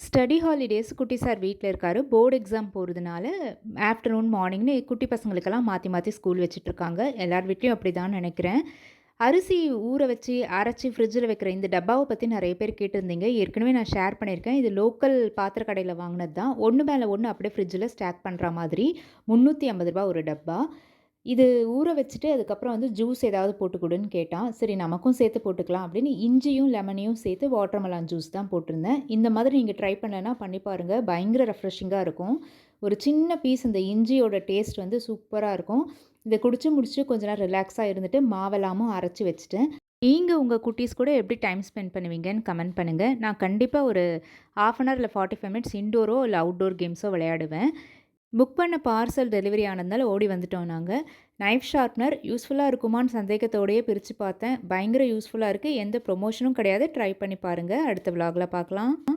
Study holidays குட்டி sir வீட்ல இருக்காரு. போர்ட் எக்ஸாம் போறதுனால, ஆஃப்டர்நூன், மார்னிங்னு குட்டி பசங்களுக்கெல்லாம் மாத்தி மாத்தி ஸ்கூல் வச்சுட்ருக்காங்க. எல்லார் வீட்லயும் அப்படிதான்னு நெனைக்கிறேன். அரிசி ஊற வச்சு, அரைச்சு ஃப்ரிட்ஜில வைக்கிற இந்த டப்பாவ பத்தி நெறைய பேர் கேட்டிருந்தீங்க. ஏற்கனவே நான் ஷேர் பண்ணியிருக்கேன். இது லோக்கல் பாத்திர கடையில வாங்குனது தான். ஒண்ணு மேல ஒண்ணு அப்படியே ஃப்ரிட்ஜில ஸ்டாக் பண்ற மாதிரி ரூ. 350 ஒரு டப்பா. இது ஊற வச்சுட்டு அதுக்கப்புறம் ஜூஸ் ஏதாவது போட்டு குடுன்னு கேட்டான். சரி நமக்கும் சேர்த்து போட்டுக்கலாம் அப்படின்னு இஞ்சியும், லெமனையும் சேர்த்து வாட்டர்மெலான் ஜூஸ் தான் போட்டிருந்தேன். இந்த மாதிரி நீங்க ட்ரை பண்ணலன்னா பண்ணி பாருங்க. பயங்கர ரெஃப்ரெஷிங்கா இருக்கும். ஒரு சின்ன பீஸ் இந்த இஞ்சியோட டேஸ்ட் சூப்பரா இருக்கும். இத குடிச்சு முடிச்சு கொஞ்ச நேரம் ரிலாக்ஸா இருந்துட்டு மாவெல்லாமும் அரைச்சு வச்சுட்டேன். நீங்க உங்க குட்டீஸ் கூட எப்படி டைம் ஸ்பெண்ட் பண்ணுவீங்கன்னு கமெண்ட் பண்ணுங்க. நான் கண்டிப்பா ஒரு 1/2 அன் ஹவர் இல்ல 45 மினிட்ஸ் இன்டோரோ இல்ல அவுட்டோர் கேம்ஸோ விளையாடுவேன். புக் பண்ண பார்சல் டெலிவரி ஆனதுனால ஓடி வந்துட்டோம் நாங்க. நைஃப் ஷார்ப்னர் யூஸ்ஃபுல்லா இருக்குமான்னு சந்தேகத்தோடயே பிரிச்சு பார்த்தேன். பயங்கர யூஸ்ஃபுல்லா இருக்கு. எந்த ப்ரொமோஷனும் கிடையாது. ட்ரை பண்ணி பாருங்க. அடுத்த விலாக்ல பார்க்கலாம்.